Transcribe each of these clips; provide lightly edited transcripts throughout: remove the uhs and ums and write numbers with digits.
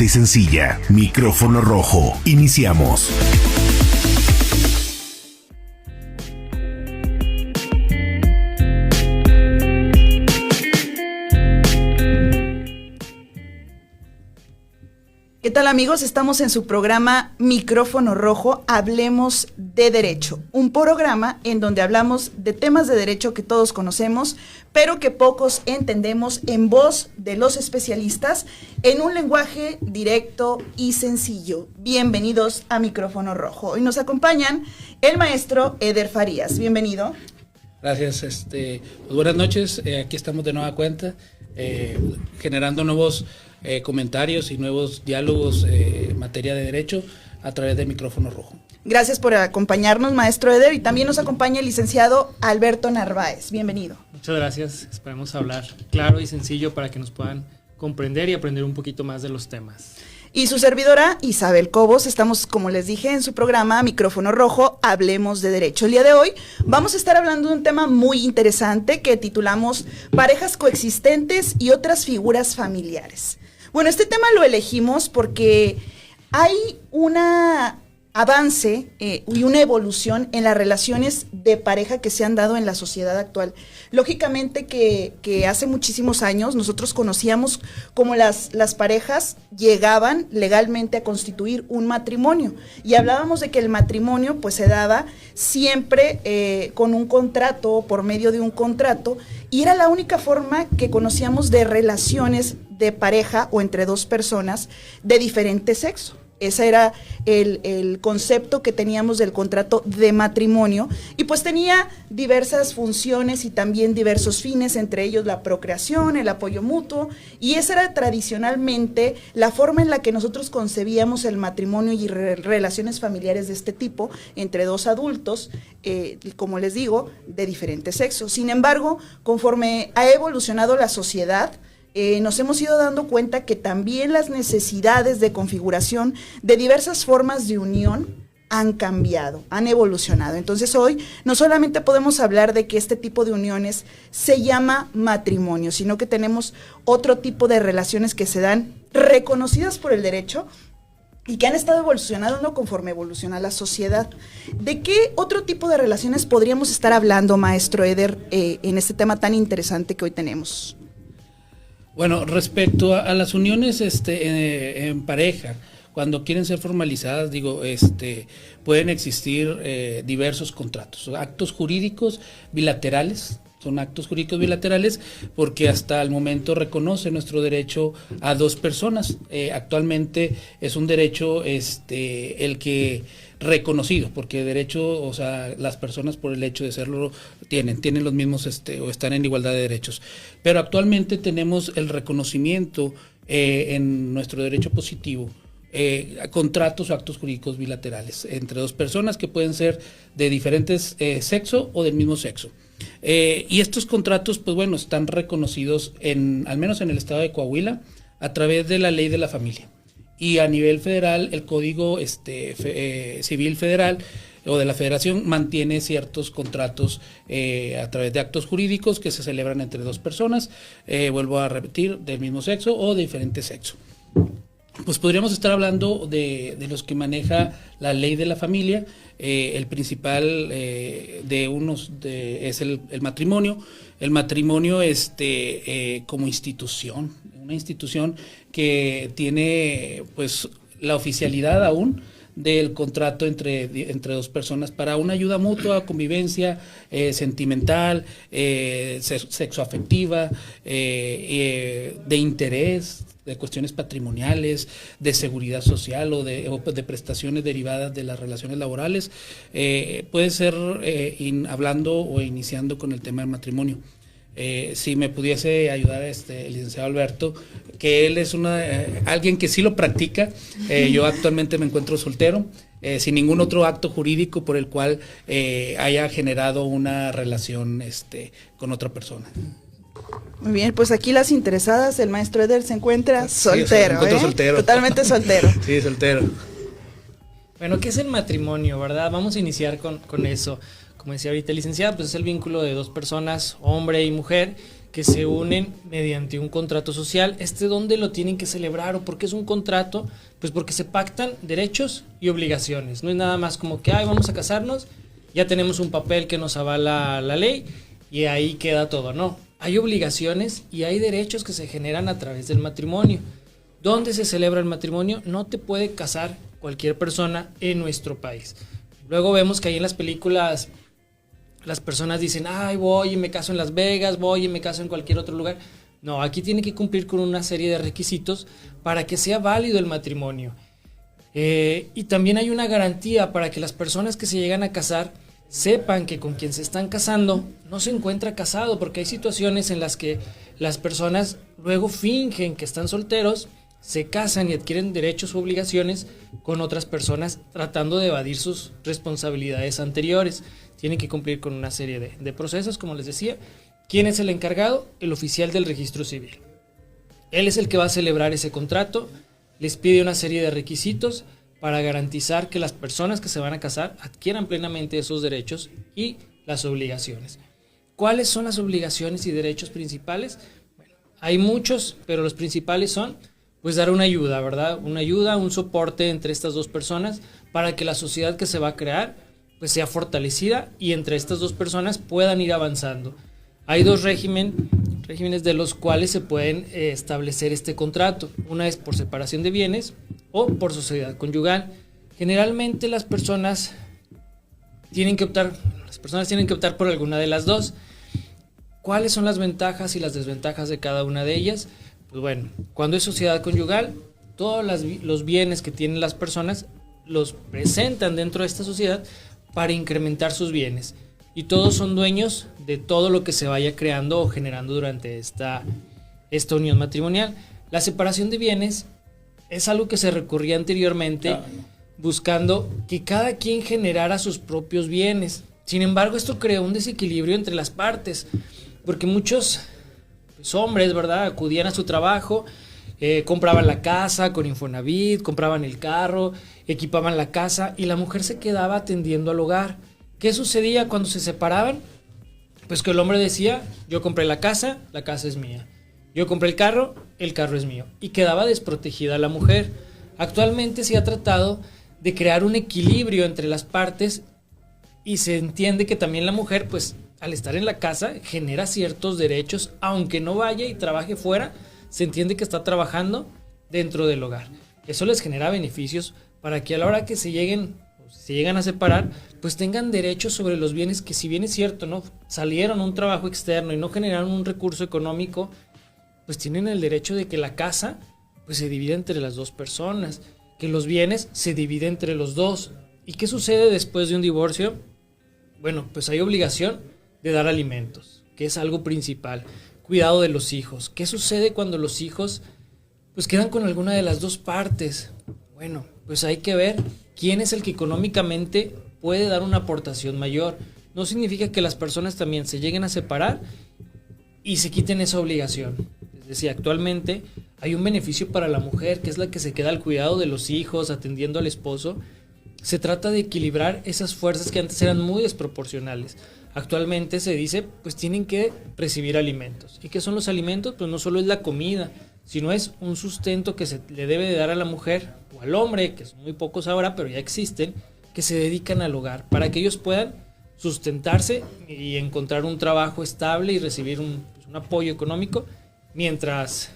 Sencilla, micrófono rojo. Iniciamos. ¿Qué tal, amigos? Estamos en su programa Micrófono Rojo, Hablemos de Derecho, un programa en donde hablamos de temas de derecho que todos conocemos, pero que pocos entendemos, en voz de los especialistas, en un lenguaje directo y sencillo. Bienvenidos a Micrófono Rojo. Hoy nos acompañan el maestro Eder Farías. Bienvenido. Gracias. Pues buenas noches. Aquí estamos de nueva cuenta, generando nuevos comentarios y nuevos diálogos en materia de derecho a través de Micrófono Rojo. Gracias por acompañarnos, maestro Eder, y también nos acompaña el licenciado Alberto Narváez. Bienvenido. Muchas gracias. Esperemos hablar claro y sencillo para que nos puedan comprender y aprender un poquito más de los temas. Y su servidora, Isabel Cobos. Estamos, como les dije, en su programa Micrófono Rojo, Hablemos de Derecho. El día de hoy vamos a estar hablando de un tema muy interesante que titulamos Parejas coexistentes y otras figuras familiares. Bueno, este tema lo elegimos porque hay una avance y una evolución en las relaciones de pareja que se han dado en la sociedad actual. Lógicamente que hace muchísimos años nosotros conocíamos cómo las parejas llegaban legalmente a constituir un matrimonio, y hablábamos de que el matrimonio pues se daba siempre con un contrato, por medio de un contrato, y era la única forma que conocíamos de relaciones de pareja o entre dos personas de diferente sexo. Ese era el concepto que teníamos del contrato de matrimonio, y pues tenía diversas funciones y también diversos fines, entre ellos la procreación, el apoyo mutuo, y esa era tradicionalmente la forma en la que nosotros concebíamos el matrimonio y relaciones familiares de este tipo entre dos adultos, como les digo, de diferentes sexos. Sin embargo, conforme ha evolucionado la sociedad, nos hemos ido dando cuenta que también las necesidades de configuración de diversas formas de unión han cambiado, han evolucionado. Entonces hoy no solamente podemos hablar de que este tipo de uniones se llama matrimonio, sino que tenemos otro tipo de relaciones que se dan reconocidas por el derecho y que han estado evolucionando conforme evoluciona la sociedad. ¿De qué otro tipo de relaciones podríamos estar hablando, maestro Eder, en este tema tan interesante que hoy tenemos? Bueno, respecto a las uniones en pareja, cuando quieren ser formalizadas, pueden existir diversos contratos, actos jurídicos bilaterales. Son actos jurídicos bilaterales porque hasta el momento reconoce nuestro derecho a dos personas. Actualmente es un derecho el que reconocido, porque derecho, o sea, las personas por el hecho de serlo tienen los mismos o están en igualdad de derechos. Pero actualmente tenemos el reconocimiento en nuestro derecho positivo, contratos o actos jurídicos bilaterales entre dos personas que pueden ser de diferentes sexo o del mismo sexo. Y estos contratos, pues bueno, están reconocidos al menos en el estado de Coahuila, a través de la ley de la familia. Y a nivel federal, el Código Civil Federal o de la Federación mantiene ciertos contratos a través de actos jurídicos que se celebran entre dos personas, vuelvo a repetir, del mismo sexo o de diferente sexo. Pues podríamos estar hablando de los que maneja la ley de la familia. El principal de unos es el matrimonio. El matrimonio como institución, una institución que tiene pues la oficialidad aún del contrato entre dos personas para una ayuda mutua, convivencia sentimental, sexoafectiva, de interés, de cuestiones patrimoniales, de seguridad social o de prestaciones derivadas de las relaciones laborales. Puede ser hablando o iniciando con el tema del matrimonio. Si me pudiese ayudar el licenciado Alberto, que él es alguien que sí lo practica. Yo actualmente me encuentro soltero, sin ningún otro acto jurídico por el cual haya generado una relación con otra persona. Muy bien, pues aquí las interesadas, el maestro Eder se encuentra soltero, soltero. Totalmente soltero. Sí, soltero. Bueno, ¿qué es el matrimonio, verdad? Vamos a iniciar con eso. Como decía ahorita el licenciado, pues es el vínculo de dos personas, hombre y mujer, que se unen mediante un contrato social. ¿Dónde lo tienen que celebrar o por qué es un contrato? Pues porque se pactan derechos y obligaciones. No es nada más como que, vamos a casarnos, ya tenemos un papel que nos avala la ley y ahí queda todo. No, hay obligaciones y hay derechos que se generan a través del matrimonio. ¿Dónde se celebra el matrimonio? No te puede casar cualquier persona en nuestro país. Luego vemos que ahí en las películas las personas dicen, voy y me caso en Las Vegas, voy y me caso en cualquier otro lugar. No, aquí tiene que cumplir con una serie de requisitos para que sea válido el matrimonio. Y también hay una garantía para que las personas que se llegan a casar sepan que con quien se están casando no se encuentra casado, porque hay situaciones en las que las personas luego fingen que están solteros, se casan y adquieren derechos u obligaciones con otras personas tratando de evadir sus responsabilidades anteriores. Tienen que cumplir con una serie de procesos, como les decía. ¿Quién es el encargado? El oficial del registro civil. Él es el que va a celebrar ese contrato, les pide una serie de requisitos para garantizar que las personas que se van a casar adquieran plenamente esos derechos y las obligaciones. ¿Cuáles son las obligaciones y derechos principales? Bueno, hay muchos, pero los principales son pues dar una ayuda, ¿verdad? Una ayuda, un soporte entre estas dos personas para que la sociedad que se va a crear pues sea fortalecida y entre estas dos personas puedan ir avanzando. Hay dos regímenes de los cuales se pueden establecer este contrato. Una es por separación de bienes o por sociedad conyugal. Generalmente las personas tienen que optar por alguna de las dos. ¿Cuáles son las ventajas y las desventajas de cada una de ellas? Pues bueno, cuando es sociedad conyugal, todos los bienes que tienen las personas los presentan dentro de esta sociedad para incrementar sus bienes. Y todos son dueños de todo lo que se vaya creando o generando durante esta unión matrimonial. La separación de bienes es algo que se recurría anteriormente buscando que cada quien generara sus propios bienes. Sin embargo, esto creó un desequilibrio entre las partes, porque muchos hombres, ¿verdad?, acudían a su trabajo, compraban la casa con Infonavit, compraban el carro, equipaban la casa y la mujer se quedaba atendiendo al hogar. ¿Qué sucedía cuando se separaban? Pues que el hombre decía, yo compré la casa es mía. Yo compré el carro es mío. Y quedaba desprotegida la mujer. Actualmente se ha tratado de crear un equilibrio entre las partes y se entiende que también la mujer, pues al estar en la casa, genera ciertos derechos, aunque no vaya y trabaje fuera, se entiende que está trabajando dentro del hogar. Eso les genera beneficios para que a la hora que se llegan a separar, pues tengan derechos sobre los bienes que, si bien es cierto, no salieron a un trabajo externo y no generaron un recurso económico, pues tienen el derecho de que la casa pues se divida entre las dos personas, que los bienes se dividen entre los dos. ¿Y qué sucede después de un divorcio? Bueno, pues hay obligación de dar alimentos, que es algo principal. Cuidado de los hijos. ¿Qué sucede cuando los hijos pues quedan con alguna de las dos partes? Bueno, pues hay que ver quién es el que económicamente puede dar una aportación mayor. No significa que las personas también se lleguen a separar y se quiten esa obligación. Es decir, actualmente hay un beneficio para la mujer, que es la que se queda al cuidado de los hijos, atendiendo al esposo. Se trata de equilibrar esas fuerzas que antes eran muy desproporcionales. Actualmente se dice, pues tienen que recibir alimentos. ¿Y qué son los alimentos? Pues no solo es la comida, sino es un sustento que se le debe de dar a la mujer o al hombre, que son muy pocos ahora, pero ya existen, que se dedican al hogar, para que ellos puedan sustentarse y encontrar un trabajo estable y recibir un apoyo económico mientras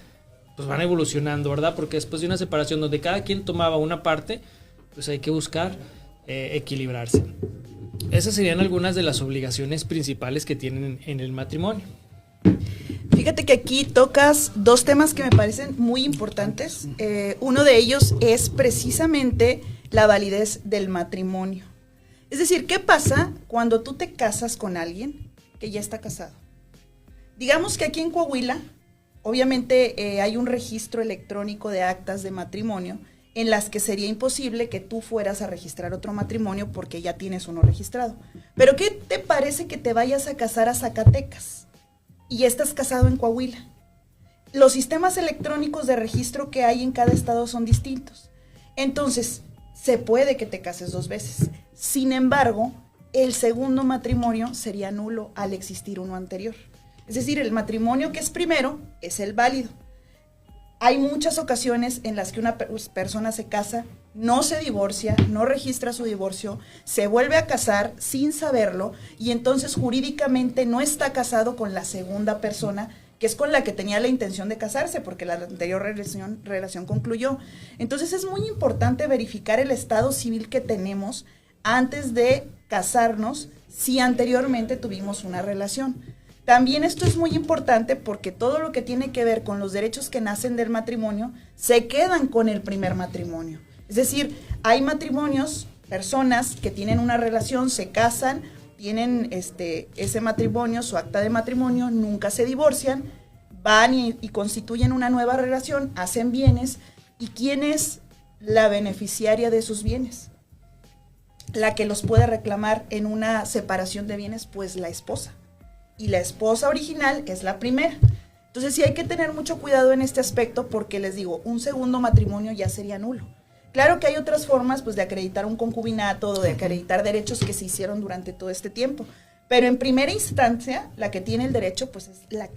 pues van evolucionando, ¿verdad? Porque después de una separación donde cada quien tomaba una parte, pues hay que buscar equilibrarse. Esas serían algunas de las obligaciones principales que tienen en el matrimonio. Fíjate que aquí tocas dos temas que me parecen muy importantes. Uno de ellos es precisamente la validez del matrimonio. Es decir, ¿qué pasa cuando tú te casas con alguien que ya está casado? Digamos que aquí en Coahuila, obviamente hay un registro electrónico de actas de matrimonio en las que sería imposible que tú fueras a registrar otro matrimonio porque ya tienes uno registrado. Pero ¿qué te parece que te vayas a casar a Zacatecas y ya estás casado en Coahuila? Los sistemas electrónicos de registro que hay en cada estado son distintos. Entonces, se puede que te cases dos veces. Sin embargo, el segundo matrimonio sería nulo al existir uno anterior. Es decir, el matrimonio que es primero es el válido. Hay muchas ocasiones en las que una persona se casa, no se divorcia, no registra su divorcio, se vuelve a casar sin saberlo y entonces jurídicamente no está casado con la segunda persona, que es con la que tenía la intención de casarse, porque la anterior relación concluyó. Entonces es muy importante verificar el estado civil que tenemos antes de casarnos si anteriormente tuvimos una relación. También esto es muy importante porque todo lo que tiene que ver con los derechos que nacen del matrimonio se quedan con el primer matrimonio. Es decir, hay matrimonios, personas que tienen una relación, se casan, tienen ese matrimonio, su acta de matrimonio, nunca se divorcian, van y constituyen una nueva relación, hacen bienes. ¿Y quién es la beneficiaria de sus bienes? La que los puede reclamar en una separación de bienes, pues la esposa. Y la esposa original es la primera. Entonces sí hay que tener mucho cuidado en este aspecto porque les digo, un segundo matrimonio ya sería nulo. Claro que hay otras formas pues de acreditar un concubinato o de acreditar derechos que se hicieron durante todo este tiempo, pero en primera instancia la que tiene el derecho pues es la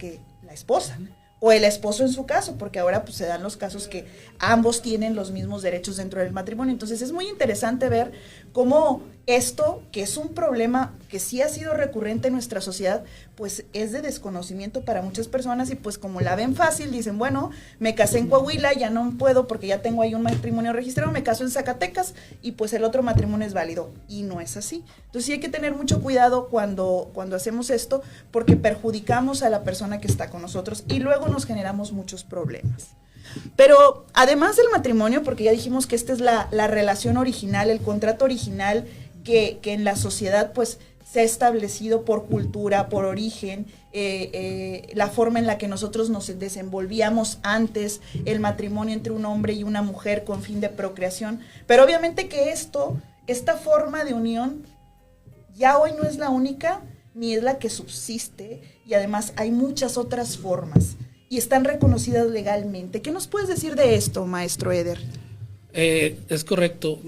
esposa o el esposo en su caso, porque ahora pues se dan los casos que ambos tienen los mismos derechos dentro del matrimonio. Entonces es muy interesante ver cómo esto, que es un problema que sí ha sido recurrente en nuestra sociedad, pues es de desconocimiento para muchas personas y pues como la ven fácil, dicen, bueno, me casé en Coahuila, ya no puedo porque ya tengo ahí un matrimonio registrado, me caso en Zacatecas y pues el otro matrimonio es válido. Y no es así. Entonces sí hay que tener mucho cuidado cuando hacemos esto porque perjudicamos a la persona que está con nosotros y luego nos generamos muchos problemas. Pero además del matrimonio, porque ya dijimos que esta es la relación original, el contrato original que en la sociedad pues se ha establecido por cultura, por origen, la forma en la que nosotros nos desenvolvíamos antes, el matrimonio entre un hombre y una mujer con fin de procreación. Pero obviamente que esta forma de unión ya hoy no es la única ni es la que subsiste y además hay muchas otras formas y están reconocidas legalmente. ¿Qué nos puedes decir de esto, maestro Eder? Es correcto.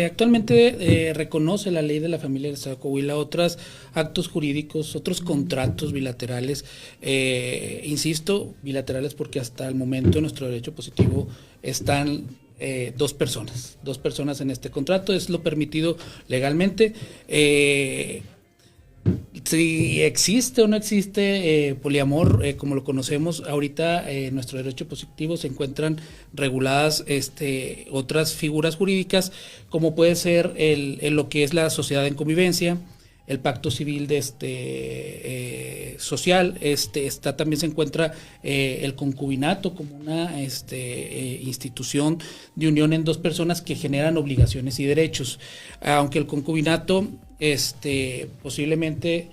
Actualmente reconoce la ley de la familia del Estado de Coahuila otros actos jurídicos, otros contratos bilaterales, insisto, bilaterales porque hasta el momento en nuestro derecho positivo están dos personas en este contrato, es lo permitido legalmente. Si existe o no existe poliamor, como lo conocemos, ahorita en nuestro derecho positivo se encuentran reguladas otras figuras jurídicas, como puede ser lo que es la sociedad en convivencia, el pacto civil social, también se encuentra el concubinato como una institución de unión en dos personas que generan obligaciones y derechos, aunque el concubinato posiblemente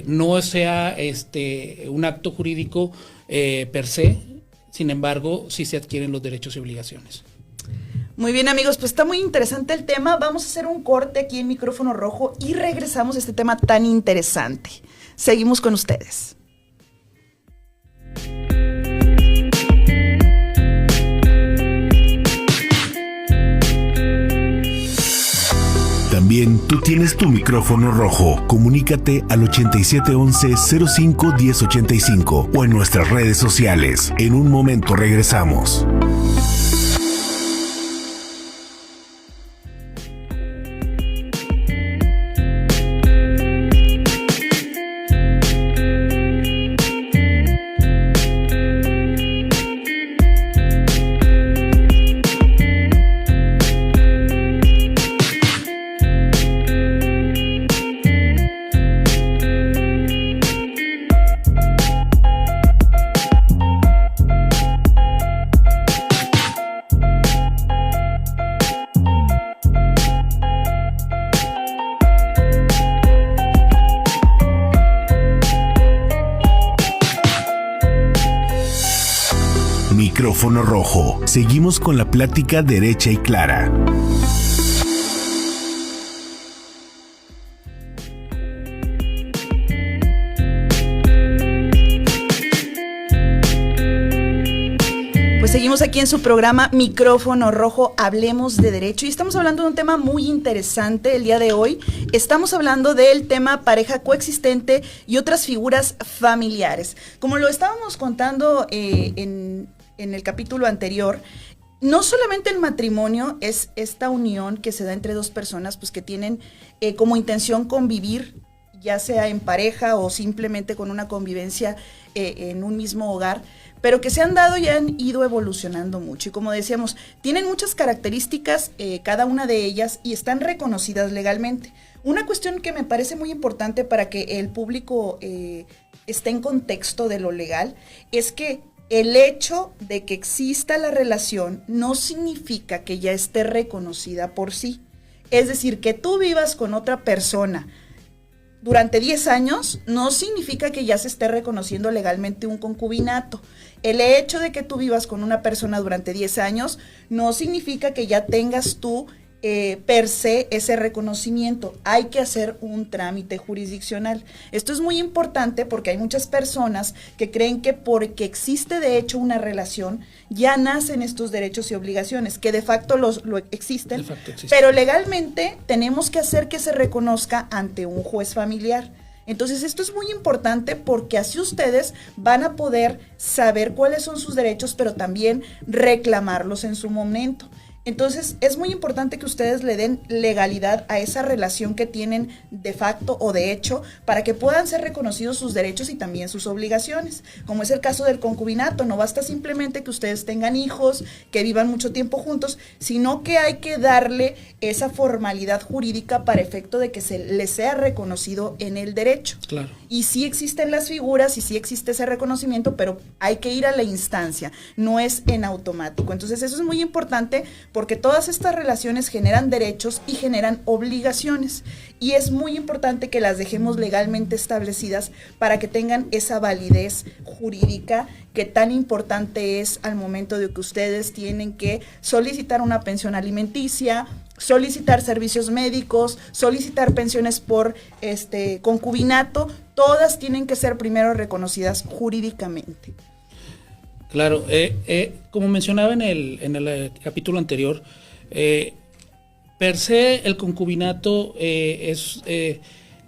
no sea un acto jurídico per se, sin embargo sí se adquieren los derechos y obligaciones. Muy bien, amigos, pues está muy interesante el tema. Vamos a hacer un corte aquí en Micrófono Rojo y regresamos a este tema tan interesante. Seguimos con ustedes. También tú tienes tu micrófono rojo. Comunícate al 8711-051085 o en nuestras redes sociales. En un momento regresamos. Micrófono rojo. Seguimos con la plática derecha y clara. Pues seguimos aquí en su programa Micrófono Rojo, Hablemos de Derecho, y estamos hablando de un tema muy interesante el día de hoy. Estamos hablando del tema pareja coexistente y otras figuras familiares. Como lo estábamos contando en el capítulo anterior, no solamente el matrimonio es esta unión que se da entre dos personas, pues que tienen como intención convivir, ya sea en pareja o simplemente con una convivencia en un mismo hogar, pero que se han dado y han ido evolucionando mucho. Y como decíamos, tienen muchas características, cada una de ellas, y están reconocidas legalmente. Una cuestión que me parece muy importante para que el público esté en contexto de lo legal es que el hecho de que exista la relación no significa que ya esté reconocida por sí. Es decir, que tú vivas con otra persona durante 10 años no significa que ya se esté reconociendo legalmente un concubinato. El hecho de que tú vivas con una persona durante 10 años no significa que ya tengas tú per se ese reconocimiento. Hay que hacer un trámite jurisdiccional. Esto es muy importante porque hay muchas personas que creen que porque existe de hecho una relación ya nacen estos derechos y obligaciones, que de facto lo existen, pero legalmente tenemos que hacer que se reconozca ante un juez familiar. Entonces esto es muy importante porque así ustedes van a poder saber cuáles son sus derechos, pero también reclamarlos en su momento. Entonces, es muy importante que ustedes le den legalidad a esa relación que tienen de facto o de hecho para que puedan ser reconocidos sus derechos y también sus obligaciones, como es el caso del concubinato. No basta simplemente que ustedes tengan hijos, que vivan mucho tiempo juntos, sino que hay que darle esa formalidad jurídica para efecto de que se les sea reconocido en el derecho. Claro. Y sí existen las figuras y sí existe ese reconocimiento, pero hay que ir a la instancia, no es en automático. Entonces, eso es muy importante porque todas estas relaciones generan derechos y generan obligaciones, y es muy importante que las dejemos legalmente establecidas para que tengan esa validez jurídica que tan importante es al momento de que ustedes tienen que solicitar una pensión alimenticia, solicitar servicios médicos, solicitar pensiones por concubinato. Todas tienen que ser primero reconocidas jurídicamente. Claro, como mencionaba en el capítulo anterior, per se el concubinato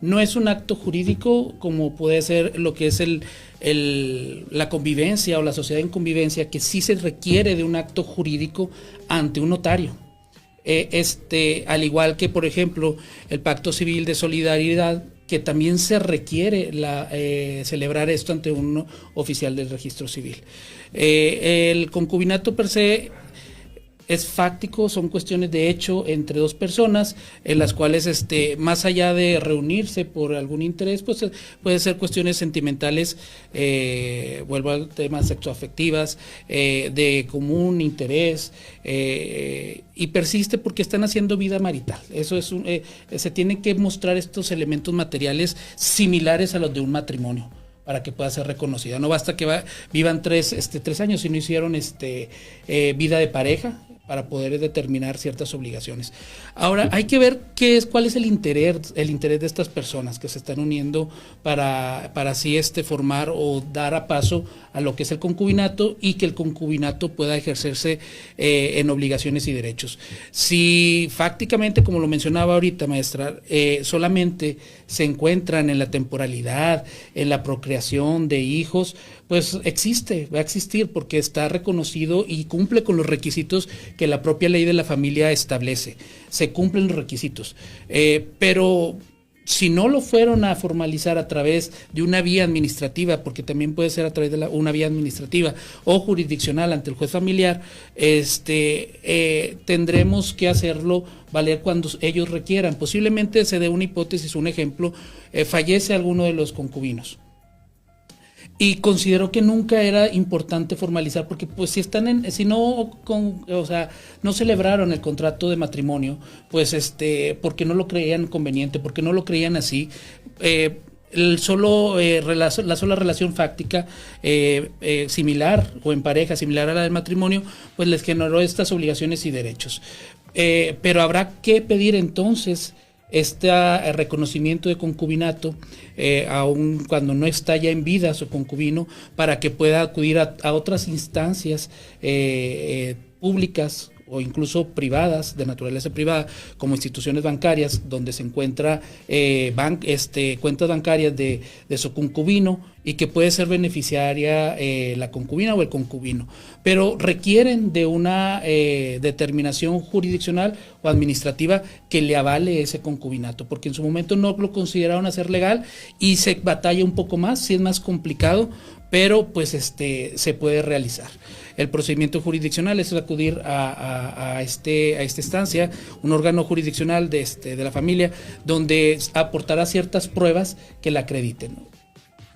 no es un acto jurídico como puede ser lo que es la convivencia o la sociedad en convivencia, que sí se requiere de un acto jurídico ante un notario. Al igual que, por ejemplo, el Pacto Civil de Solidaridad, que también se requiere celebrar esto ante un oficial del registro civil. El concubinato per se es fáctico, son cuestiones de hecho entre dos personas en las cuales más allá de reunirse por algún interés, pues puede ser cuestiones sentimentales, vuelvo al tema sexoafectivas, de común interés, y persiste porque están haciendo vida marital. Eso es se tienen que mostrar estos elementos materiales similares a los de un matrimonio para que pueda ser reconocida. No basta que vivan 3 años si no hicieron vida de pareja para poder determinar ciertas obligaciones. Ahora, hay que ver cuál es el interés de estas personas que se están uniendo para así formar o dar a paso a lo que es el concubinato, y que el concubinato pueda ejercerse en obligaciones y derechos. Si fácticamente, como lo mencionaba ahorita, maestra, solamente se encuentran en la temporalidad, en la procreación de hijos, pues va a existir porque está reconocido y cumple con los requisitos que la propia ley de la familia establece. Se cumplen los requisitos. Pero si no lo fueron a formalizar a través de una vía administrativa, porque también puede ser a través de una vía administrativa o jurisdiccional ante el juez familiar, tendremos que hacerlo valer cuando ellos requieran. Posiblemente se dé una hipótesis, un ejemplo, fallece alguno de los concubinos. Y considero que nunca era importante formalizar, porque pues no celebraron el contrato de matrimonio, pues porque no lo creían conveniente, porque no lo creían así, la sola relación fáctica similar o en pareja similar a la del matrimonio, pues les generó estas obligaciones y derechos. Pero habrá que pedir entonces este reconocimiento de concubinato, aun cuando no está ya en vida su concubino, para que pueda acudir a otras instancias públicas o incluso privadas, de naturaleza privada, como instituciones bancarias, donde se encuentra cuentas bancarias de su concubino, y que puede ser beneficiaria la concubina o el concubino, pero requieren de una determinación jurisdiccional o administrativa que le avale ese concubinato, porque en su momento no lo consideraron hacer legal y se batalla un poco más, sí es más complicado, pero pues se puede realizar. El procedimiento jurisdiccional es acudir a esta instancia, un órgano jurisdiccional de la familia, donde aportará ciertas pruebas que la acrediten, ¿no?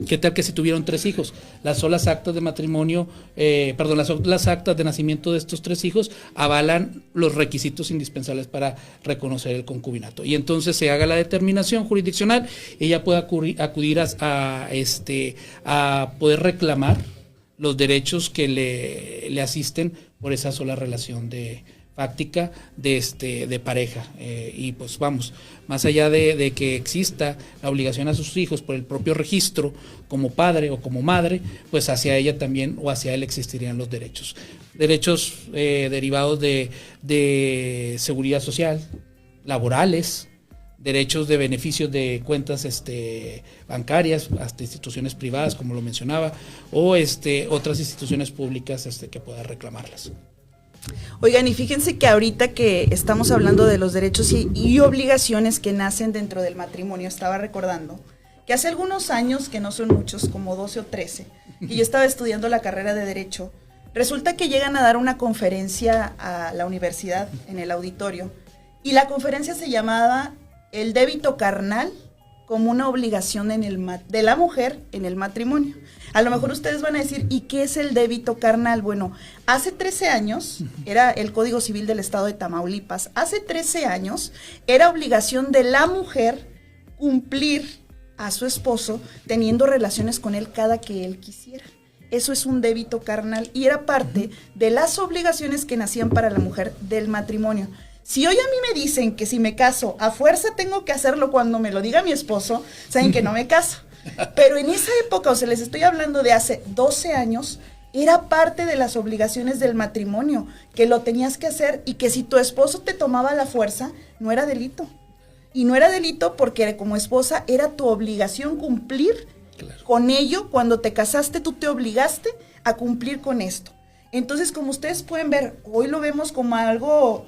¿Qué tal que si tuvieron 3 hijos? Las solas actas de matrimonio, las actas de nacimiento de estos 3 hijos avalan los requisitos indispensables para reconocer el concubinato. Y entonces se haga la determinación jurisdiccional, ella puede acudir a poder reclamar los derechos que le asisten por esa sola relación fáctica de pareja, y pues vamos, más allá de que exista la obligación a sus hijos por el propio registro como padre o como madre, pues hacia ella también o hacia él existirían los derechos derivados de seguridad social, laborales, derechos de beneficios de cuentas bancarias, hasta instituciones privadas, como lo mencionaba, o otras instituciones públicas que puedan reclamarlas. Oigan, y fíjense que ahorita que estamos hablando de los derechos y obligaciones que nacen dentro del matrimonio, estaba recordando que hace algunos años, que no son muchos, como 12 o 13, que yo estaba estudiando la carrera de Derecho, resulta que llegan a dar una conferencia a la universidad, en el auditorio, y la conferencia se llamaba El débito carnal como una obligación de la mujer en el matrimonio. A lo mejor ustedes van a decir, ¿y qué es el débito carnal? Bueno, hace 13 años, era el Código Civil del Estado de Tamaulipas, hace 13 años era obligación de la mujer cumplir a su esposo teniendo relaciones con él cada que él quisiera. Eso es un débito carnal y era parte de las obligaciones que nacían para la mujer del matrimonio. Si hoy a mí me dicen que si me caso, a fuerza tengo que hacerlo cuando me lo diga mi esposo, saben que no me caso. Pero en esa época, o sea, les estoy hablando de hace 12 años, era parte de las obligaciones del matrimonio, que lo tenías que hacer y que si tu esposo te tomaba la fuerza, no era delito. Y no era delito porque como esposa era tu obligación cumplir con ello. Cuando te casaste, tú te obligaste a cumplir con esto. Entonces, como ustedes pueden ver, hoy lo vemos como algo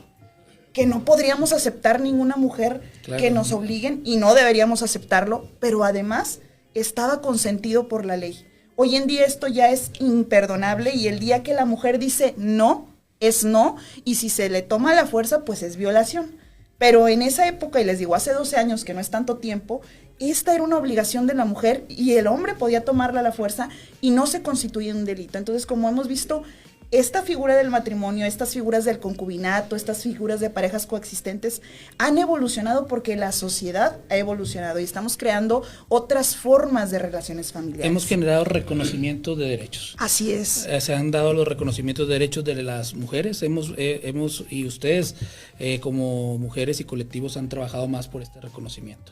que no podríamos aceptar ninguna mujer que nos obliguen y no deberíamos aceptarlo, pero además estaba consentido por la ley. Hoy en día esto ya es imperdonable y el día que la mujer dice no, es no, y si se le toma la fuerza, pues es violación. Pero en esa época, y les digo, hace 12 años, que no es tanto tiempo, esta era una obligación de la mujer y el hombre podía tomarla a la fuerza y no se constituía un delito. Entonces, como hemos visto, esta figura del matrimonio, estas figuras del concubinato, estas figuras de parejas coexistentes han evolucionado porque la sociedad ha evolucionado y estamos creando otras formas de relaciones familiares. Hemos generado reconocimiento de derechos. Así es. Se han dado los reconocimientos de derechos de las mujeres. Y ustedes como mujeres y colectivos han trabajado más por este reconocimiento.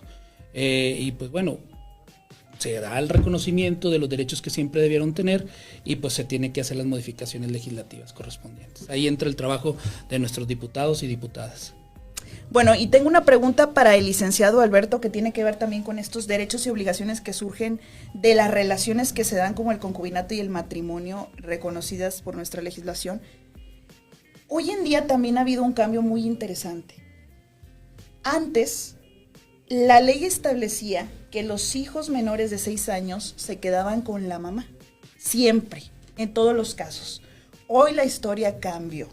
Y pues bueno, se da el reconocimiento de los derechos que siempre debieron tener y pues se tiene que hacer las modificaciones legislativas correspondientes. Ahí entra el trabajo de nuestros diputados y diputadas. Bueno, y tengo una pregunta para el licenciado Alberto que tiene que ver también con estos derechos y obligaciones que surgen de las relaciones que se dan como el concubinato y el matrimonio reconocidas por nuestra legislación. Hoy en día también ha habido un cambio muy interesante. Antes, la ley establecía que los hijos menores de 6 años se quedaban con la mamá, siempre, en todos los casos. Hoy la historia cambió.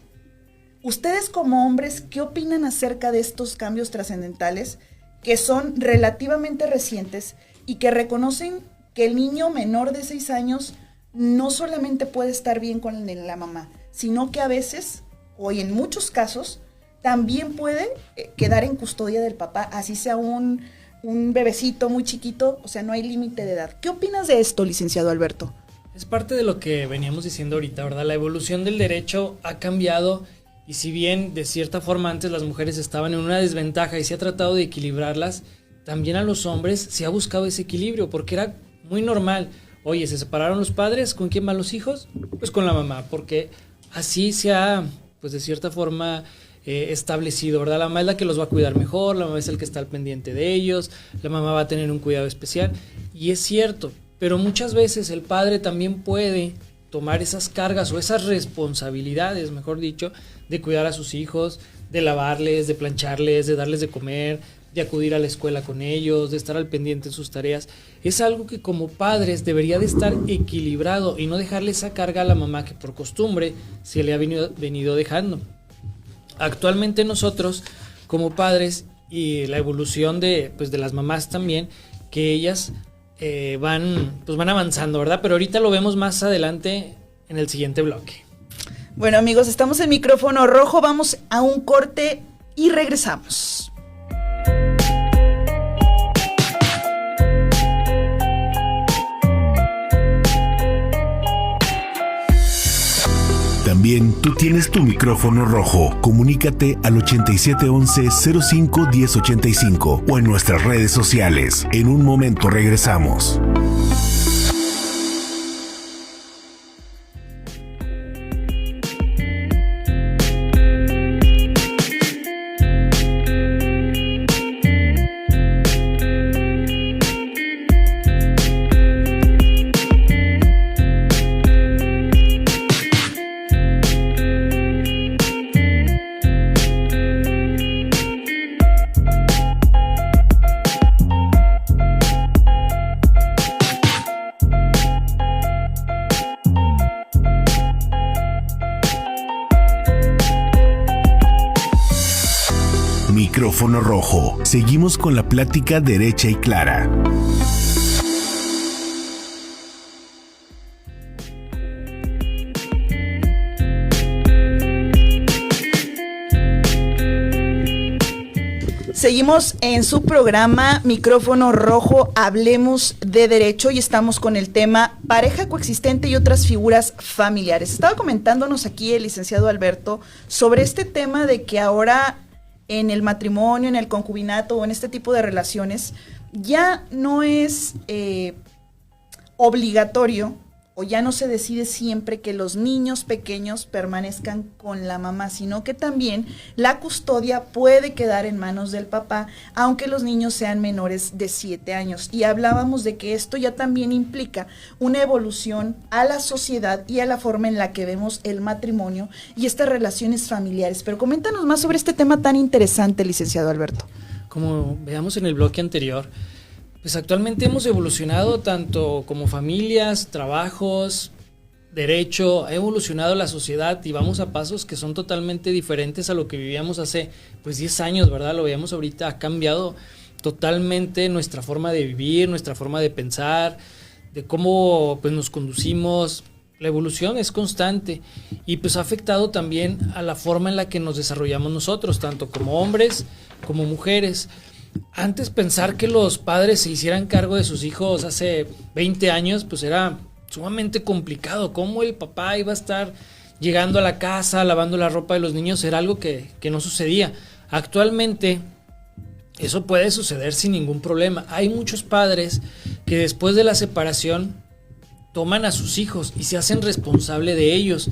Ustedes como hombres, ¿qué opinan acerca de estos cambios trascendentales que son relativamente recientes y que reconocen que el niño menor de 6 años no solamente puede estar bien con la mamá, sino que a veces, o en muchos casos, también puede quedar en custodia del papá, así sea un bebecito muy chiquito, o sea, no hay límite de edad? ¿Qué opinas de esto, licenciado Alberto? Es parte de lo que veníamos diciendo ahorita, ¿verdad? La evolución del derecho ha cambiado Y si bien de cierta forma antes las mujeres estaban en una desventaja y se ha tratado de equilibrarlas, también a los hombres se ha buscado ese equilibrio, porque era muy normal. Oye, se separaron los padres, ¿con quién van los hijos? Pues con la mamá, porque así se ha, pues de cierta forma, establecido, ¿verdad? La mamá es la que los va a cuidar mejor, la mamá es el que está al pendiente de ellos, la mamá va a tener un cuidado especial. Y es cierto, pero muchas veces el padre también puede tomar esas cargas o esas responsabilidades, mejor dicho, de cuidar a sus hijos, de lavarles, de plancharles, de darles de comer, de acudir a la escuela con ellos, de estar al pendiente en sus tareas. Es algo que como padres debería de estar equilibrado y no dejarle esa carga a la mamá que por costumbre se le ha venido dejando. Actualmente nosotros como padres y la evolución de las mamás también, que ellas van avanzando, ¿verdad? Pero ahorita lo vemos más adelante en el siguiente bloque. Bueno, amigos, estamos en Micrófono Rojo, vamos a un corte y regresamos. También tú tienes tu micrófono rojo. Comunícate al 8711-051085 o en nuestras redes sociales. En un momento regresamos. Micrófono rojo. Seguimos con la plática derecha y clara. Seguimos en su programa Micrófono Rojo, hablemos de derecho, y estamos con el tema pareja coexistente y otras figuras familiares. Estaba comentándonos aquí el licenciado Alberto sobre este tema de que ahora en el matrimonio, en el concubinato o en este tipo de relaciones ya no es obligatorio o ya no se decide siempre que los niños pequeños permanezcan con la mamá, sino que también la custodia puede quedar en manos del papá, aunque los niños sean menores de 7 años. Y hablábamos de que esto ya también implica una evolución a la sociedad y a la forma en la que vemos el matrimonio y estas relaciones familiares. Pero coméntanos más sobre este tema tan interesante, licenciado Alberto. Como veamos en el bloque anterior, pues actualmente hemos evolucionado tanto como familias, trabajos, derecho, ha evolucionado la sociedad y vamos a pasos que son totalmente diferentes a lo que vivíamos hace 10 años, ¿verdad? Lo veíamos ahorita, ha cambiado totalmente nuestra forma de vivir, nuestra forma de pensar, de cómo nos conducimos. La evolución es constante y ha afectado también a la forma en la que nos desarrollamos nosotros, tanto como hombres como mujeres. Antes pensar que los padres se hicieran cargo de sus hijos hace 20 años, era sumamente complicado. ¿Cómo el papá iba a estar llegando a la casa, lavando la ropa de los niños? Era algo que no sucedía. Actualmente eso puede suceder sin ningún problema. Hay muchos padres que después de la separación toman a sus hijos y se hacen responsable de ellos.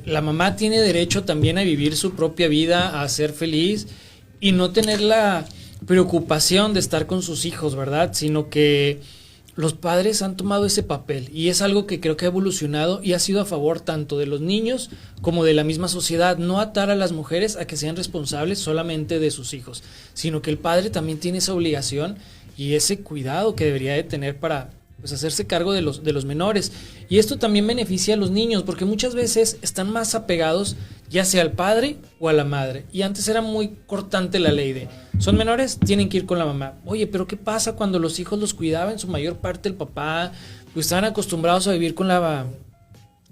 La mamá tiene derecho también a vivir su propia vida, a ser feliz y no tener la preocupación de estar con sus hijos, ¿verdad? Sino que los padres han tomado ese papel y es algo que creo que ha evolucionado y ha sido a favor tanto de los niños como de la misma sociedad. No atar a las mujeres a que sean responsables solamente de sus hijos, sino que el padre también tiene esa obligación y ese cuidado que debería de tener para hacerse cargo de los menores. Y esto también beneficia a los niños porque muchas veces están más apegados ya sea al padre o a la madre. Y antes era muy cortante la ley de son menores, tienen que ir con la mamá. Oye, pero ¿qué pasa cuando los hijos los cuidaba en su mayor parte el papá? Estaban acostumbrados a vivir con la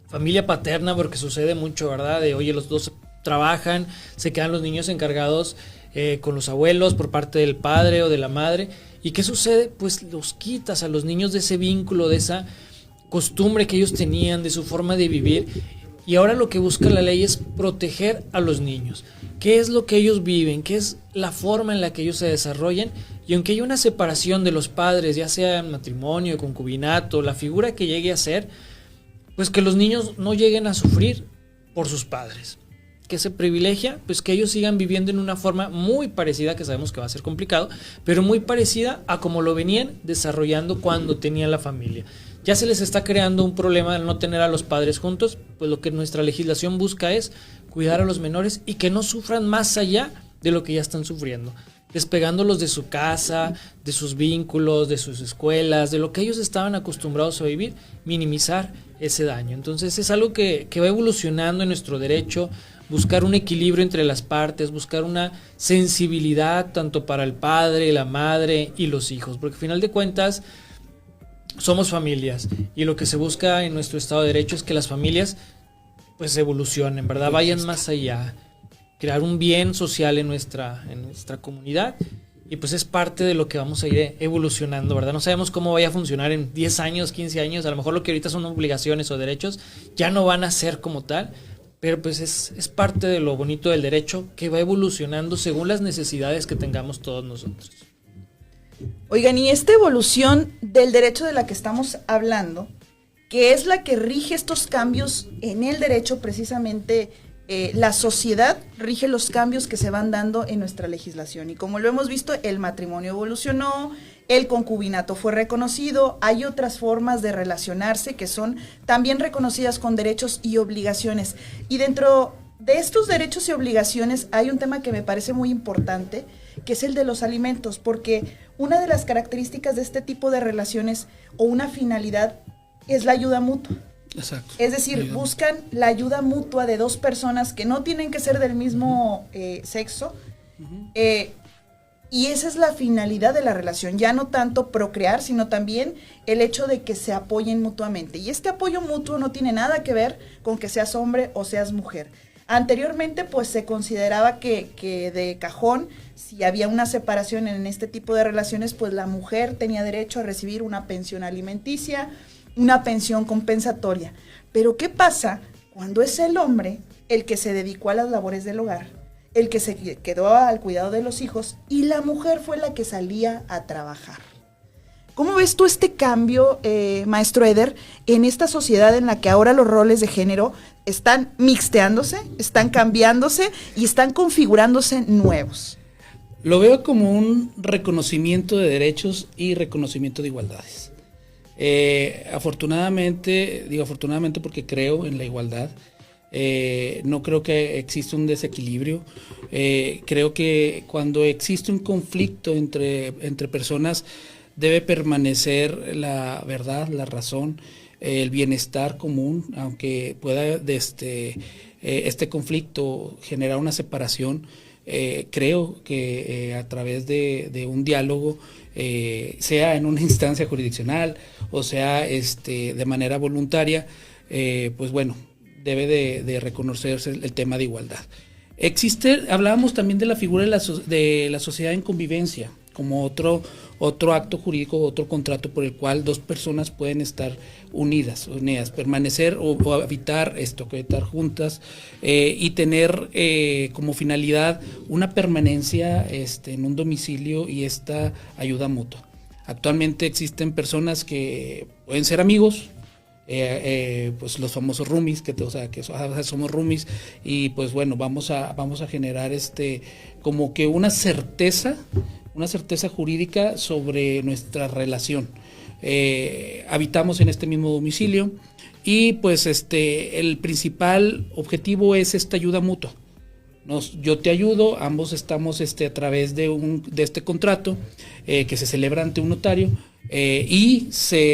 familia paterna porque sucede mucho, ¿verdad? De oye, los dos trabajan, se quedan los niños encargados con los abuelos por parte del padre o de la madre. ¿Y qué sucede? Los quitas a los niños de ese vínculo, de esa costumbre que ellos tenían, de su forma de vivir. Y ahora lo que busca la ley es proteger a los niños. ¿Qué es lo que ellos viven? ¿Qué es la forma en la que ellos se desarrollan? Y aunque haya una separación de los padres, ya sea en matrimonio, concubinato, la figura que llegue a ser, pues que los niños no lleguen a sufrir por sus padres. ¿Qué se privilegia? Pues que ellos sigan viviendo en una forma muy parecida, que sabemos que va a ser complicado, pero muy parecida a como lo venían desarrollando cuando tenían la familia. Ya se les está creando un problema al no tener a los padres juntos, pues lo que nuestra legislación busca es cuidar a los menores y que no sufran más allá de lo que ya están sufriendo, despegándolos de su casa, de sus vínculos, de sus escuelas, de lo que ellos estaban acostumbrados a vivir, minimizar ese daño. Entonces es algo que va evolucionando en nuestro derecho, buscar un equilibrio entre las partes, buscar una sensibilidad tanto para el padre, la madre y los hijos, porque al final de cuentas somos familias y lo que se busca en nuestro Estado de Derecho es que las familias pues evolucionen, ¿verdad? Vayan más allá, crear un bien social en nuestra comunidad, y pues es parte de lo que vamos a ir evolucionando, ¿verdad? No sabemos cómo vaya a funcionar en 10 años, 15 años, a lo mejor lo que ahorita son obligaciones o derechos ya no van a ser como tal, pero pues es parte de lo bonito del derecho, que va evolucionando según las necesidades que tengamos todos nosotros. Oigan, y esta evolución del derecho de la que estamos hablando, que es la que rige estos cambios en el derecho, precisamente la sociedad rige los cambios que se van dando en nuestra legislación. Y como lo hemos visto, el matrimonio evolucionó, el concubinato fue reconocido, hay otras formas de relacionarse que son también reconocidas con derechos y obligaciones. Y dentro de estos derechos y obligaciones hay un tema que me parece muy importante, que es el de los alimentos, porque una de las características de este tipo de relaciones o una finalidad es la ayuda mutua. Exacto. Es decir, buscan la ayuda mutua de dos personas que no tienen que ser del mismo sexo, y esa es la finalidad de la relación, ya no tanto procrear, sino también el hecho de que se apoyen mutuamente. Y este apoyo mutuo no tiene nada que ver con que seas hombre o seas mujer. Anteriormente, pues se consideraba que de cajón, si había una separación en este tipo de relaciones, pues la mujer tenía derecho a recibir una pensión alimenticia, una pensión compensatoria. Pero ¿qué pasa cuando es el hombre el que se dedicó a las labores del hogar, el que se quedó al cuidado de los hijos, y la mujer fue la que salía a trabajar? ¿Cómo ves tú este cambio, maestro Eder, en esta sociedad en la que ahora los roles de género están mixteándose, están cambiándose y están configurándose nuevos? Lo veo como un reconocimiento de derechos y reconocimiento de igualdades. Afortunadamente, digo afortunadamente porque creo en la igualdad, no creo que exista un desequilibrio. Creo que cuando existe un conflicto entre personas, debe permanecer la verdad, la razón, el bienestar común, aunque pueda este conflicto generar una separación. Creo que a través de un diálogo, sea en una instancia jurisdiccional o sea de manera voluntaria, pues bueno, debe de reconocerse el tema de igualdad. Hablábamos también de la figura de la sociedad en convivencia como otro acto jurídico, otro contrato por el cual dos personas pueden estar unidas, permanecer o habitar juntas, y tener como finalidad una permanencia en un domicilio y esta ayuda mutua. Actualmente existen personas que pueden ser amigos, pues los famosos roomies, que somos roomies, y pues bueno, vamos a generar como que una certeza jurídica sobre nuestra relación. Habitamos en este mismo domicilio y pues el principal objetivo es esta ayuda mutua. Yo te ayudo, ambos estamos a través de este contrato que se celebra ante un notario, y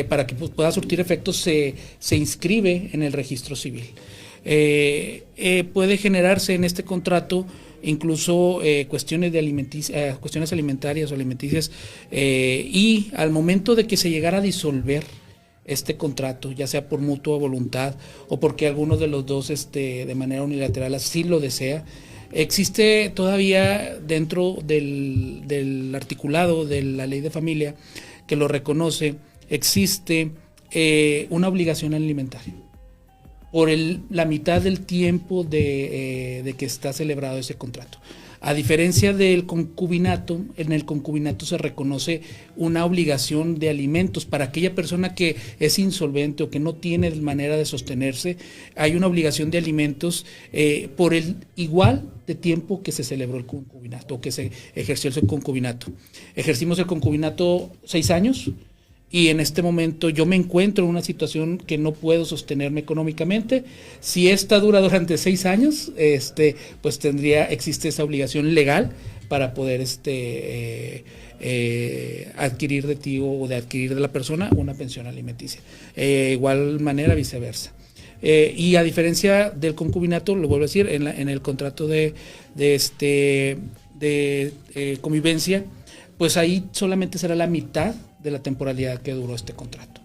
para que pueda surtir efectos se inscribe en el registro civil. Puede generarse en este contrato incluso cuestiones alimentarias o alimenticias, y al momento de que se llegara a disolver este contrato, ya sea por mutua voluntad o porque alguno de los dos de manera unilateral así lo desea, existe todavía dentro del articulado de la ley de familia que lo reconoce, existe una obligación alimentaria. por la mitad del tiempo de que está celebrado ese contrato. A diferencia del concubinato, en el concubinato se reconoce una obligación de alimentos para aquella persona que es insolvente o que no tiene manera de sostenerse. Hay una obligación de alimentos por el igual de tiempo que se celebró el concubinato, o que se ejerció el concubinato. Ejercimos el concubinato 6 años. Y en este momento yo me encuentro en una situación que no puedo sostenerme económicamente. Si esta dura durante 6 años, pues existe esa obligación legal para poder adquirir de ti o de adquirir de la persona una pensión alimenticia. Igual manera, viceversa. Y a diferencia del concubinato, lo vuelvo a decir, en el contrato de convivencia, pues ahí solamente será la mitad de la temporalidad que duró este contrato.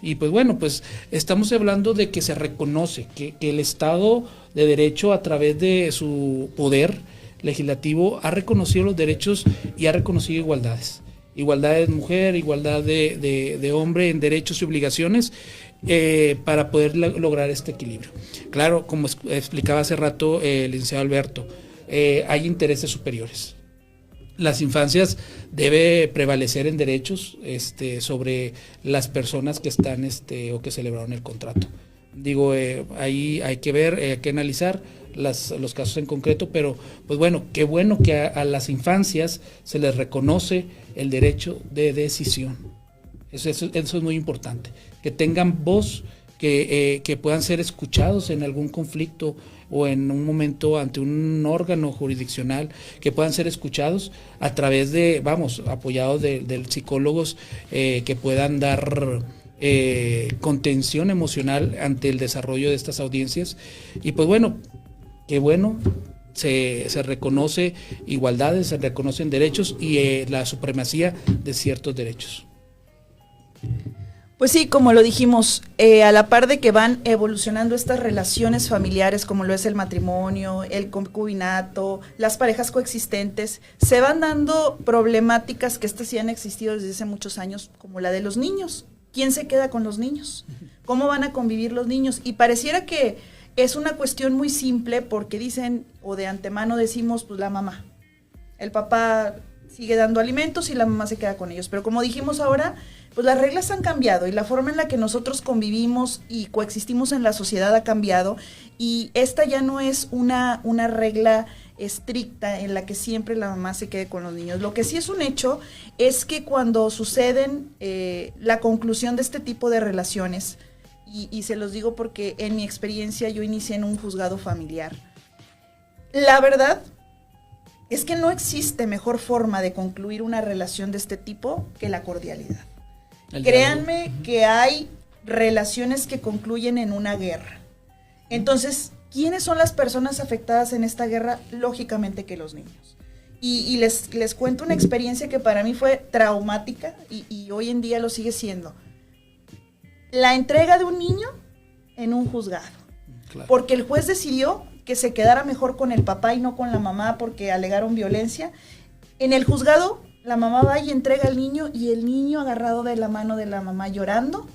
Y pues bueno, pues estamos hablando de que se reconoce que el Estado de Derecho, a través de su poder legislativo, ha reconocido los derechos y ha reconocido igualdades. Igualdad de mujer, igualdad de hombre en derechos y obligaciones, para poder lograr este equilibrio. Claro, como explicaba hace rato el licenciado Alberto, hay intereses superiores. Las infancias debe prevalecer en derechos sobre las personas que están o que celebraron el contrato. Digo, ahí hay que ver, hay que analizar los casos en concreto, pero pues bueno que a las infancias se les reconoce el derecho de decisión. Eso es muy importante, que tengan voz, que puedan ser escuchados en algún conflicto o en un momento ante un órgano jurisdiccional, que puedan ser escuchados a través de, apoyados de psicólogos que puedan dar contención emocional ante el desarrollo de estas audiencias. Y pues bueno, qué bueno, se reconoce igualdades, se reconocen derechos y la supremacía de ciertos derechos. Pues sí, como lo dijimos, a la par de que van evolucionando estas relaciones familiares, como lo es el matrimonio, el concubinato, las parejas coexistentes, se van dando problemáticas que estas sí han existido desde hace muchos años, como la de los niños. ¿Quién se queda con los niños? ¿Cómo van a convivir los niños? Y pareciera que es una cuestión muy simple, porque dicen, o de antemano decimos, pues la mamá. El papá sigue dando alimentos y la mamá se queda con ellos. Pero como dijimos ahora, pues las reglas han cambiado y la forma en la que nosotros convivimos y coexistimos en la sociedad ha cambiado, y esta ya no es una regla estricta en la que siempre la mamá se quede con los niños. Lo que sí es un hecho es que cuando suceden la conclusión de este tipo de relaciones, y se los digo porque en mi experiencia yo inicié en un juzgado familiar, la verdad es que no existe mejor forma de concluir una relación de este tipo que la cordialidad. Créanme que hay relaciones que concluyen en una guerra. Entonces, ¿quiénes son las personas afectadas en esta guerra? Lógicamente que los niños. Y les cuento una experiencia que para mí fue traumática y hoy en día lo sigue siendo. La entrega de un niño en un juzgado. Claro. Porque el juez decidió que se quedara mejor con el papá y no con la mamá porque alegaron violencia. En el juzgado, la mamá va y entrega al niño, y el niño agarrado de la mano de la mamá llorando,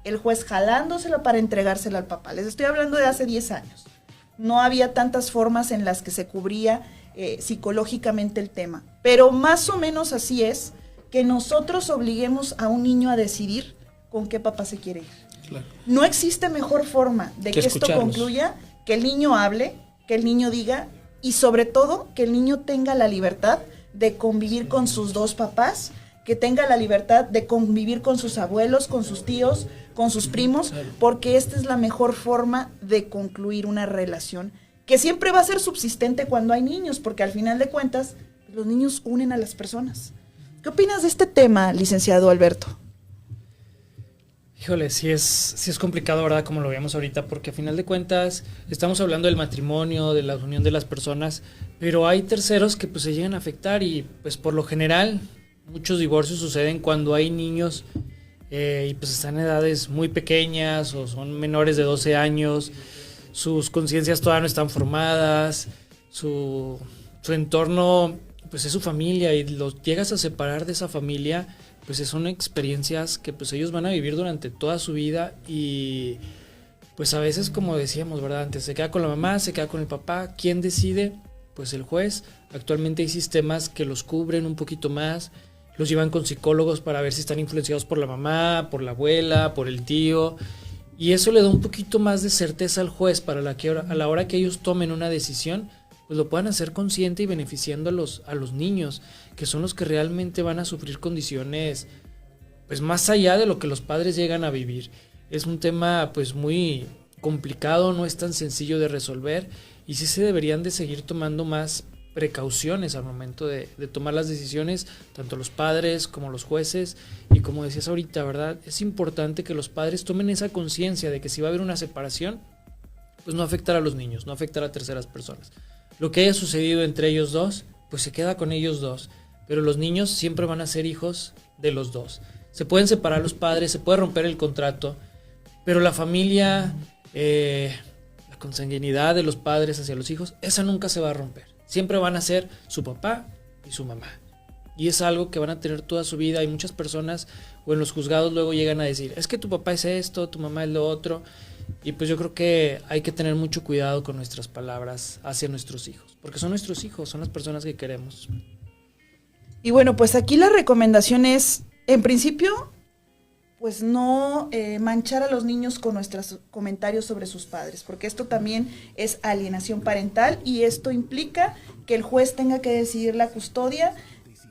el juez jalándoselo para entregárselo al papá. Les estoy hablando de hace 10 años. No había tantas formas en las que se cubría psicológicamente el tema. Pero más o menos así es que nosotros obliguemos a un niño a decidir con qué papá se quiere ir. Claro. No existe mejor forma de que esto concluya que el niño hable, que el niño diga, y sobre todo que el niño tenga la libertad de convivir con sus dos papás, que tenga la libertad de convivir con sus abuelos, con sus tíos, con sus primos, porque esta es la mejor forma de concluir una relación que siempre va a ser subsistente cuando hay niños, porque al final de cuentas los niños unen a las personas. ¿Qué opinas de este tema, licenciado Alberto? Híjole, sí es complicado, ¿verdad? Como lo veíamos ahorita, porque a final de cuentas estamos hablando del matrimonio, de la unión de las personas, pero hay terceros que pues se llegan a afectar, y pues por lo general muchos divorcios suceden cuando hay niños y pues están en edades muy pequeñas o son menores de 12 años, sus conciencias todavía no están formadas, su entorno pues es su familia, y los llegas a separar de esa familia, pues son experiencias que pues ellos van a vivir durante toda su vida, y pues a veces, como decíamos, ¿verdad? Antes se queda con la mamá, se queda con el papá. ¿Quién decide? Pues el juez. Actualmente hay sistemas que los cubren un poquito más, los llevan con psicólogos para ver si están influenciados por la mamá, por la abuela, por el tío, y eso le da un poquito más de certeza al juez para a la hora que ellos tomen una decisión, pues lo puedan hacer consciente y beneficiando a los niños, que son los que realmente van a sufrir condiciones pues más allá de lo que los padres llegan a vivir. Es un tema pues muy complicado, no es tan sencillo de resolver, y sí se deberían de seguir tomando más precauciones al momento de tomar las decisiones, tanto los padres como los jueces. Y como decías ahorita, ¿verdad? Es importante que los padres tomen esa conciencia de que si va a haber una separación, pues no afectar a los niños, no afectar a terceras personas. Lo que haya sucedido entre ellos dos, pues se queda con ellos dos, pero los niños siempre van a ser hijos de los dos. Se pueden separar los padres, se puede romper el contrato, pero la familia, la consanguinidad de los padres hacia los hijos, esa nunca se va a romper. Siempre van a ser su papá y su mamá. Y es algo que van a tener toda su vida. Y muchas personas o en los juzgados luego llegan a decir, es que tu papá es esto, tu mamá es lo otro. Y pues yo creo que hay que tener mucho cuidado con nuestras palabras hacia nuestros hijos. Porque son nuestros hijos, son las personas que queremos. Y bueno, pues aquí la recomendación es, en principio, pues no manchar a los niños con nuestros comentarios sobre sus padres, porque esto también es alienación parental y esto implica que el juez tenga que decidir la custodia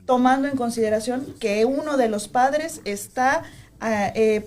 tomando en consideración que uno de los padres está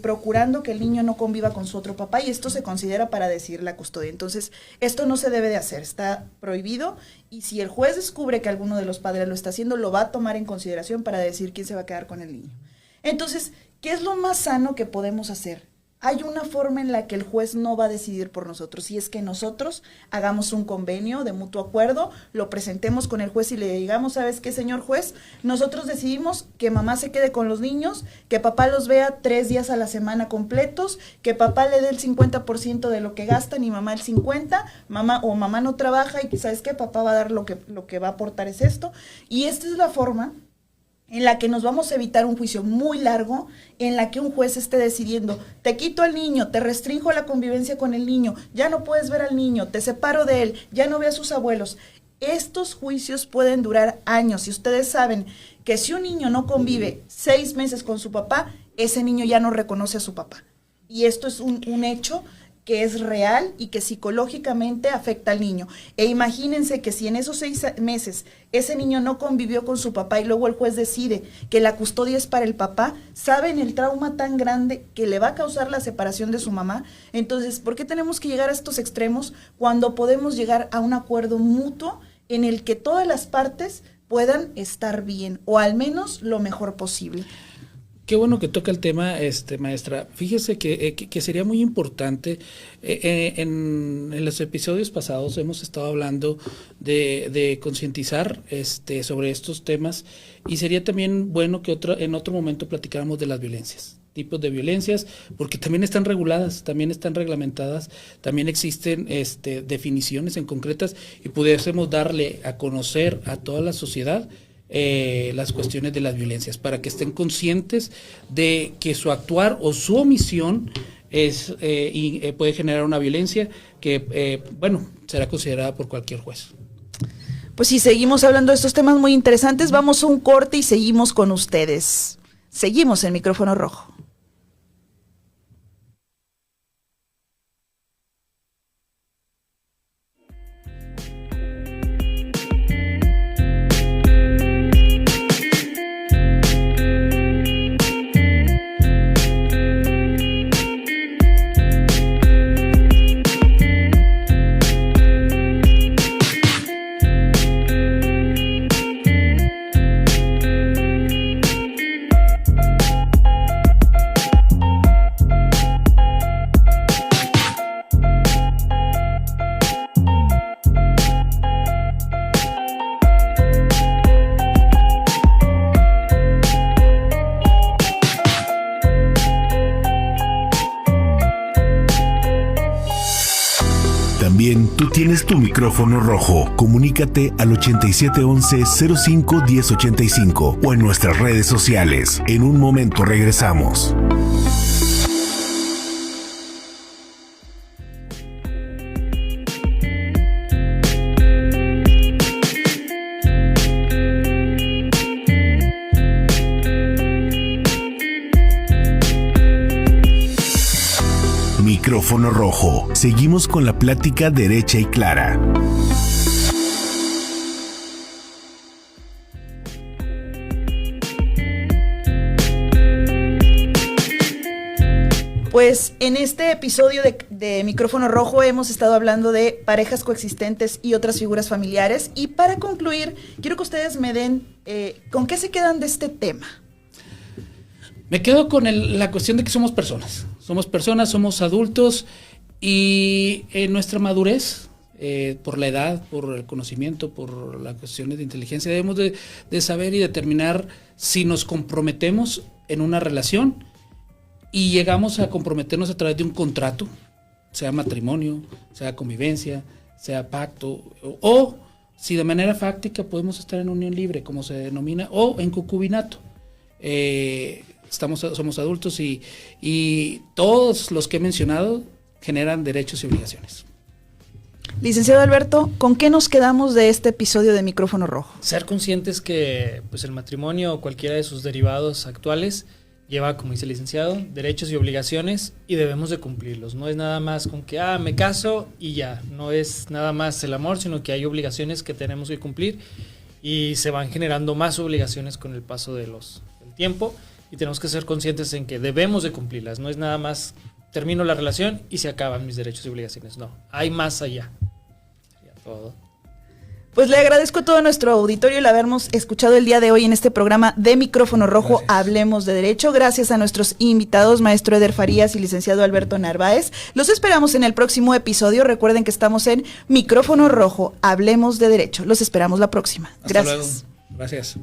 procurando que el niño no conviva con su otro papá, y esto se considera para decidir la custodia. Entonces, esto no se debe de hacer, está prohibido, y si el juez descubre que alguno de los padres lo está haciendo, lo va a tomar en consideración para decir quién se va a quedar con el niño. Entonces, ¿qué es lo más sano que podemos hacer? Hay una forma en la que el juez no va a decidir por nosotros, y es que nosotros hagamos un convenio de mutuo acuerdo, lo presentemos con el juez y le digamos, ¿sabes qué, señor juez? Nosotros decidimos que mamá se quede con los niños, que papá los vea 3 días a la semana completos, que papá le dé el 50% de lo que gastan y mamá el 50%, mamá no trabaja y ¿sabes qué? Papá va a dar lo que va a aportar es esto, y esta es la forma en la que nos vamos a evitar un juicio muy largo, en la que un juez esté decidiendo, te quito al niño, te restringo la convivencia con el niño, ya no puedes ver al niño, te separo de él, ya no ve a sus abuelos. Estos juicios pueden durar años, y ustedes saben que si un niño no convive 6 meses con su papá, ese niño ya no reconoce a su papá. Y esto es un hecho que es real y que psicológicamente afecta al niño. E imagínense que si en esos 6 meses ese niño no convivió con su papá y luego el juez decide que la custodia es para el papá, ¿saben el trauma tan grande que le va a causar la separación de su mamá? Entonces, ¿por qué tenemos que llegar a estos extremos cuando podemos llegar a un acuerdo mutuo en el que todas las partes puedan estar bien, o al menos lo mejor posible? Qué bueno que toca el tema, maestra. Fíjese que sería muy importante. En los episodios pasados hemos estado hablando de concientizar sobre estos temas, y sería también bueno que en otro momento platicáramos de las violencias, tipos de violencias, porque también están reguladas, también están reglamentadas, también existen definiciones en concretas, y pudiésemos darle a conocer a toda la sociedad las cuestiones de las violencias, para que estén conscientes de que su actuar o su omisión puede generar una violencia que, será considerada por cualquier juez. Pues sí, seguimos hablando de estos temas muy interesantes. Vamos a un corte y seguimos con ustedes. Seguimos en Micrófono Rojo. También tú tienes tu micrófono rojo. Comunícate al 8711-051085 o en nuestras redes sociales. En un momento regresamos. Micrófono rojo. Seguimos con la plática derecha y clara. Pues en este episodio de Micrófono Rojo hemos estado hablando de parejas coexistentes y otras figuras familiares. Y para concluir, quiero que ustedes me den con qué se quedan de este tema. Me quedo con la cuestión de que somos personas. Somos personas, somos adultos y en nuestra madurez, por la edad, por el conocimiento, por las cuestiones de inteligencia, debemos de saber y determinar si nos comprometemos en una relación y llegamos a comprometernos a través de un contrato, sea matrimonio, sea convivencia, sea pacto, o si de manera fáctica podemos estar en unión libre, como se denomina, o en concubinato. Somos adultos y todos los que he mencionado generan derechos y obligaciones. Licenciado Alberto, ¿con qué nos quedamos de este episodio de Micrófono Rojo? Ser conscientes que pues, el matrimonio o cualquiera de sus derivados actuales lleva, como dice el licenciado, derechos y obligaciones y debemos de cumplirlos. No es nada más con que, me caso y ya. No es nada más el amor, sino que hay obligaciones que tenemos que cumplir y se van generando más obligaciones con el paso del tiempo y tenemos que ser conscientes en que debemos de cumplirlas. No es nada más termino la relación y se acaban mis derechos y obligaciones. No, hay más allá. Sería todo. Pues le agradezco a todo nuestro auditorio el habernos escuchado el día de hoy en este programa de Micrófono Rojo. Gracias. Hablemos de Derecho. Gracias a nuestros invitados, maestro Eder Farías y licenciado Alberto Narváez. Los esperamos en el próximo episodio. Recuerden que estamos en Micrófono Rojo. Hablemos de Derecho. Los esperamos la próxima. Gracias. Hasta luego. Gracias.